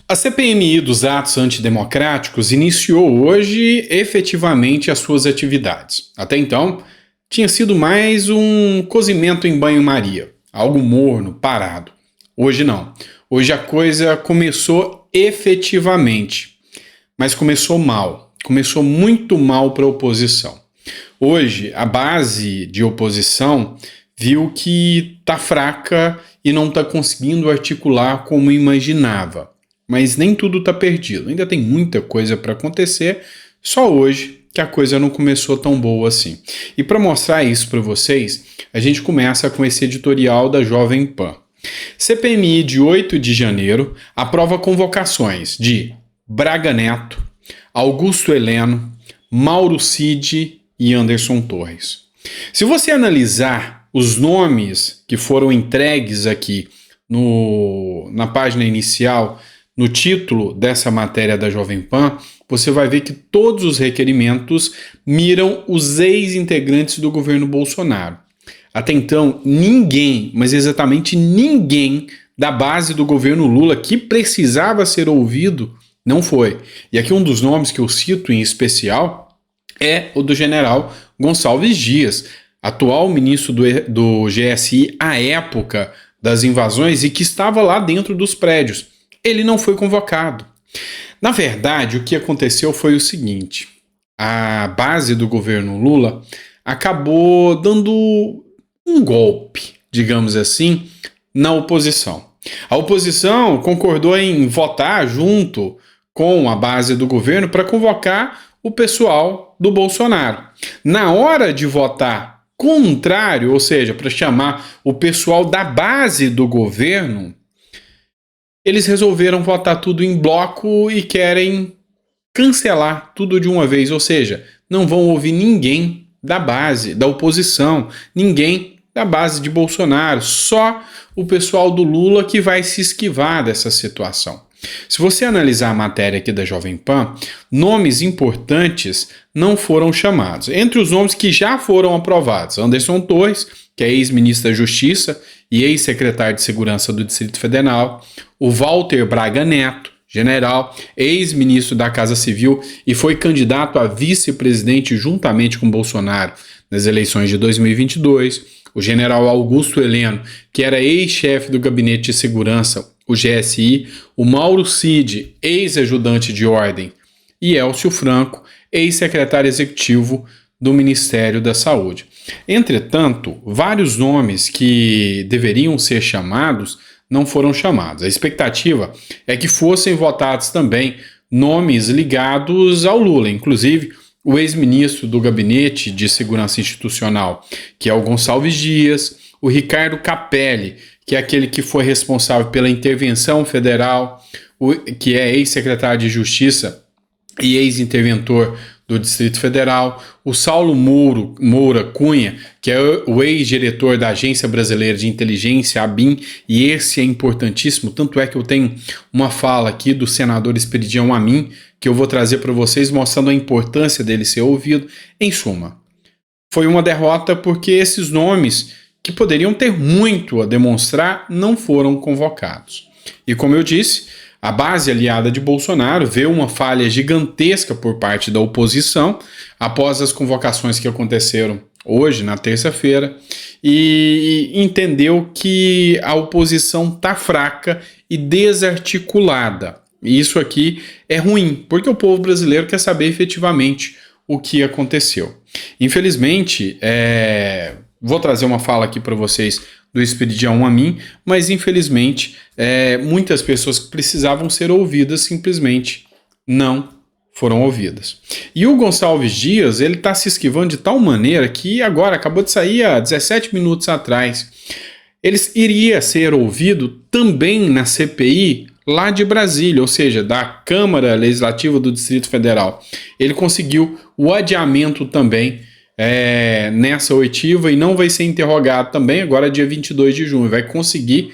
A CPMI dos atos antidemocráticos iniciou hoje efetivamente as suas atividades. Até então, tinha sido mais um cozimento em banho-maria, algo morno, parado. Hoje não. Hoje a coisa começou efetivamente, mas começou mal. Começou muito mal para a oposição. Hoje, a base de oposição viu que está fraca e não está conseguindo articular como imaginava. Mas nem tudo está perdido, ainda tem muita coisa para acontecer, só hoje que a coisa não começou tão boa assim. E para mostrar isso para vocês, a gente começa com esse editorial da Jovem Pan. CPMI de 8 de janeiro aprova convocações de Braga Neto, Augusto Heleno, Mauro Cid e Anderson Torres. Se você analisar os nomes que foram entregues aqui na página inicial, no título dessa matéria da Jovem Pan, você vai ver que todos os requerimentos miram os ex-integrantes do governo Bolsonaro. Até então, ninguém, mas exatamente ninguém da base do governo Lula que precisava ser ouvido não foi. E aqui um dos nomes que eu cito em especial é o do general Gonçalves Dias, atual ministro do GSI à época das invasões e que estava lá dentro dos prédios. Ele não foi convocado. Na verdade, o que aconteceu foi o seguinte: a base do governo Lula acabou dando um golpe, digamos assim, na oposição. A oposição concordou em votar junto com a base do governo para convocar o pessoal do Bolsonaro. Na hora de votar contrário, ou seja, para chamar o pessoal da base do governo, eles resolveram votar tudo em bloco e querem cancelar tudo de uma vez, ou seja, não vão ouvir ninguém da base, da oposição, ninguém da base de Bolsonaro, só o pessoal do Lula que vai se esquivar dessa situação. Se você analisar a matéria aqui da Jovem Pan, nomes importantes não foram chamados. Entre os nomes que já foram aprovados, Anderson Torres, que é ex-ministro da Justiça e ex-secretário de Segurança do Distrito Federal, o Walter Braga Neto, general, ex-ministro da Casa Civil e foi candidato a vice-presidente juntamente com Bolsonaro nas eleições de 2022, o general Augusto Heleno, que era ex-chefe do Gabinete de Segurança, o GSI, o Mauro Cid, ex-ajudante de ordem, e Elcio Franco, ex-secretário executivo do Ministério da Saúde. Entretanto, vários nomes que deveriam ser chamados não foram chamados. A expectativa é que fossem votados também nomes ligados ao Lula, inclusive o ex-ministro do Gabinete de Segurança Institucional, que é o Gonçalves Dias, o Ricardo Capelli, que é aquele que foi responsável pela intervenção federal, que é ex-secretário de Justiça e ex-interventor do Distrito Federal, o Saulo Moura Cunha, que é o ex-diretor da Agência Brasileira de Inteligência, ABIN, e esse é importantíssimo, tanto é que eu tenho uma fala aqui do senador Esperidião Amin, que eu vou trazer para vocês, mostrando a importância dele ser ouvido. Em suma, foi uma derrota porque esses nomes, que poderiam ter muito a demonstrar, não foram convocados. E como eu disse, a base aliada de Bolsonaro vê uma falha gigantesca por parte da oposição após as convocações que aconteceram hoje, na terça-feira, e entendeu que a oposição está fraca e desarticulada. E isso aqui é ruim, porque o povo brasileiro quer saber efetivamente o que aconteceu. Infelizmente, vou trazer uma fala aqui para vocês do Esperidião Amin, mas infelizmente muitas pessoas que precisavam ser ouvidas simplesmente não foram ouvidas. E o Gonçalves Dias, ele está se esquivando de tal maneira que agora, acabou de sair há 17 minutos atrás, ele iria ser ouvido também na CPI lá de Brasília, ou seja, da Câmara Legislativa do Distrito Federal. Ele conseguiu o adiamento também nessa oitiva e não vai ser interrogado também agora dia 22 de junho, vai conseguir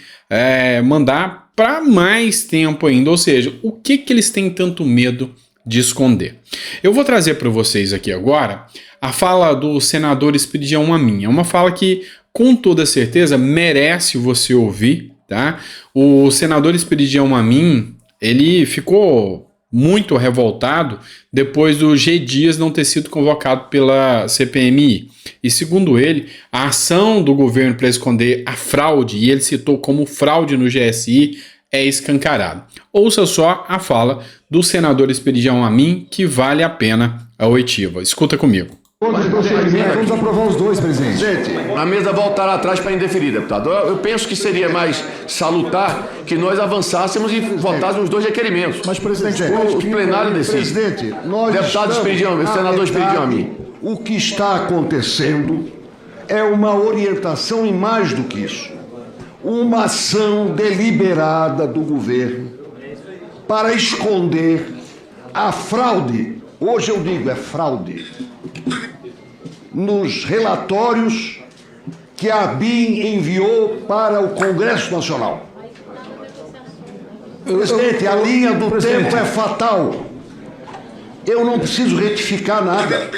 mandar para mais tempo ainda, ou seja, o que eles têm tanto medo de esconder? Eu vou trazer para vocês aqui agora a fala do senador Esperidião Amin, é uma fala que com toda certeza merece você ouvir, tá? O senador Esperidião Amin ele ficou muito revoltado depois do G. Dias não ter sido convocado pela CPMI. E segundo ele, a ação do governo para esconder a fraude, e ele citou como fraude no GSI, é escancarada. Ouça só a fala do senador Esperidião Amin, que vale a pena a oitiva. Escuta comigo. Vamos aprovar os dois, presidente. Gente, a mesa voltará atrás para indeferir, deputado. Eu penso que seria mais salutar que nós avançássemos e votássemos os dois requerimentos. Mas, presidente, o plenário decide. Presidente, nós Deputado Esperidião, senador Esperidião Amin. O que está acontecendo é uma orientação e mais do que isso. Uma ação deliberada do governo para esconder a fraude. Hoje eu digo, é fraude. Nos relatórios que a ABIN enviou para o Congresso Nacional. Presidente, a linha do tempo é fatal. Eu não preciso retificar nada.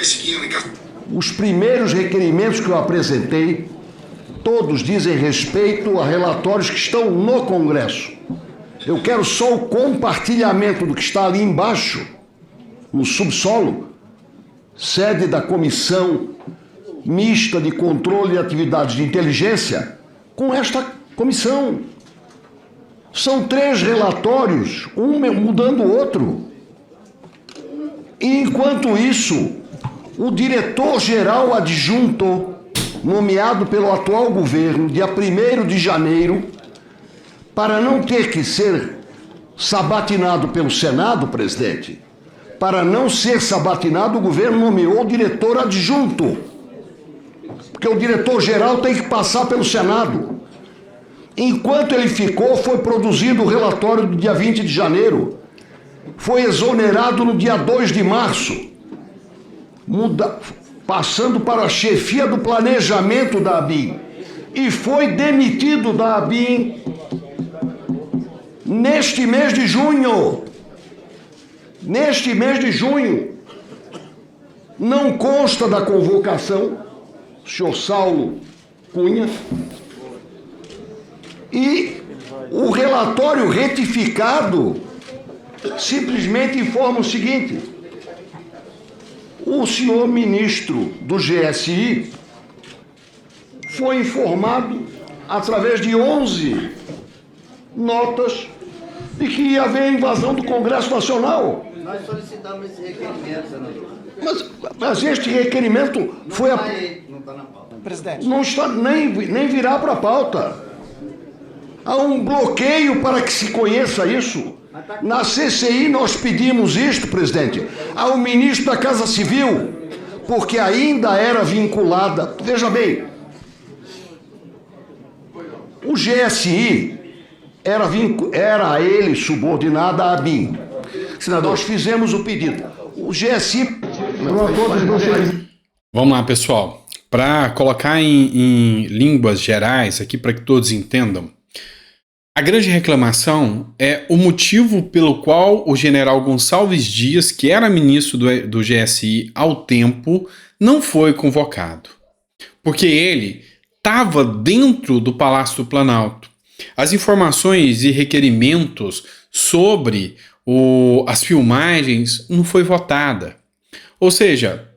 Os primeiros requerimentos que eu apresentei, todos dizem respeito a relatórios que estão no Congresso. Eu quero só o compartilhamento do que está ali embaixo, no subsolo, sede da Comissão Mista de Controle de Atividades de Inteligência, com esta comissão. São 3 relatórios, um mudando o outro. E, enquanto isso, o diretor-geral adjunto, nomeado pelo atual governo, dia 1º de janeiro, para não ter que ser sabatinado pelo Senado, presidente, para não ser sabatinado, o governo nomeou o diretor adjunto. Porque o diretor-geral tem que passar pelo Senado. Enquanto ele ficou, foi produzido o relatório do dia 20 de janeiro. Foi exonerado no dia 2 de março. Passando para a chefia do planejamento da ABIN. E foi demitido da ABIN neste mês de junho. Neste mês de junho. Não consta da convocação, o senhor Saulo Cunha. E o relatório retificado simplesmente informa o seguinte: o senhor ministro do GSI foi informado através de 11 notas de que ia haver invasão do Congresso Nacional. Nós solicitamos esse requerimento, senador. Mas este requerimento foi... Não está na pauta. Presidente. Não está, nem virá para a pauta. Há um bloqueio para que se conheça isso. Na CCI nós pedimos isto, presidente, ao ministro da Casa Civil, porque ainda era vinculada. Veja bem, o GSI era ele subordinado à ABIN. Senador, nós fizemos o pedido. O GSI... Vamos lá, pessoal. Para colocar em línguas gerais aqui para que todos entendam, a grande reclamação é o motivo pelo qual o general Gonçalves Dias, que era ministro do GSI ao tempo, não foi convocado. Porque ele estava dentro do Palácio do Planalto. As informações e requerimentos sobre as filmagens não foi votada. Ou seja,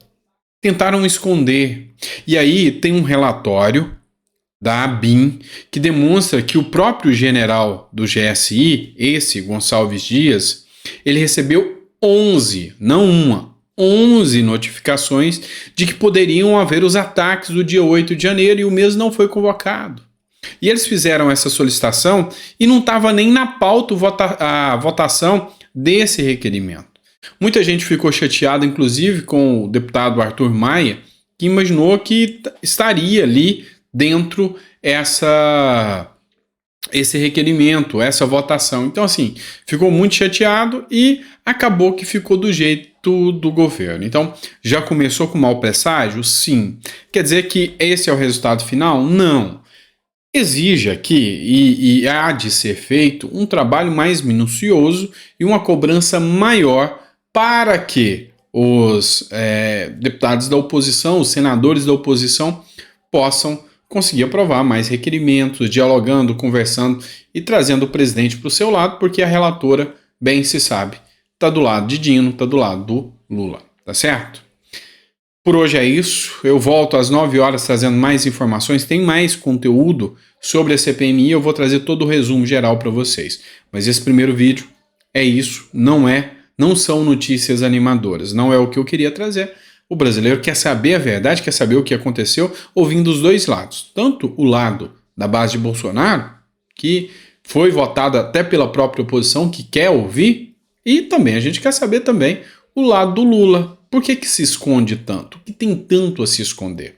tentaram esconder. E aí tem um relatório da ABIN que demonstra que o próprio general do GSI, esse Gonçalves Dias, ele recebeu 11, não uma, 11 notificações de que poderiam haver os ataques do dia 8 de janeiro e o mesmo não foi convocado. E eles fizeram essa solicitação e não estava nem na pauta a votação desse requerimento. Muita gente ficou chateada, inclusive, com o deputado Arthur Maia, que imaginou que estaria ali dentro esse requerimento, essa votação. Então, assim, ficou muito chateado e acabou que ficou do jeito do governo. Então, já começou com mau presságio? Sim. Quer dizer que esse é o resultado final? Não. Exige aqui, e há de ser feito, um trabalho mais minucioso e uma cobrança maior para que os deputados da oposição, os senadores da oposição, possam conseguir aprovar mais requerimentos, dialogando, conversando e trazendo o presidente para o seu lado, porque a relatora bem se sabe, tá do lado de Dino, tá do lado do Lula, tá certo? Por hoje é isso, eu volto às 9 horas trazendo mais informações, tem mais conteúdo sobre a CPMI, eu vou trazer todo o resumo geral para vocês. Mas esse primeiro vídeo é isso, não são notícias animadoras, não é o que eu queria trazer. O brasileiro quer saber a verdade, quer saber o que aconteceu, ouvindo os dois lados. Tanto o lado da base de Bolsonaro, que foi votado até pela própria oposição, que quer ouvir, e também a gente quer saber também o lado do Lula. Por que se esconde tanto? O que tem tanto a se esconder?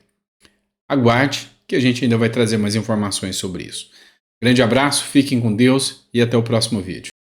Aguarde, que a gente ainda vai trazer mais informações sobre isso. Grande abraço, fiquem com Deus e até o próximo vídeo.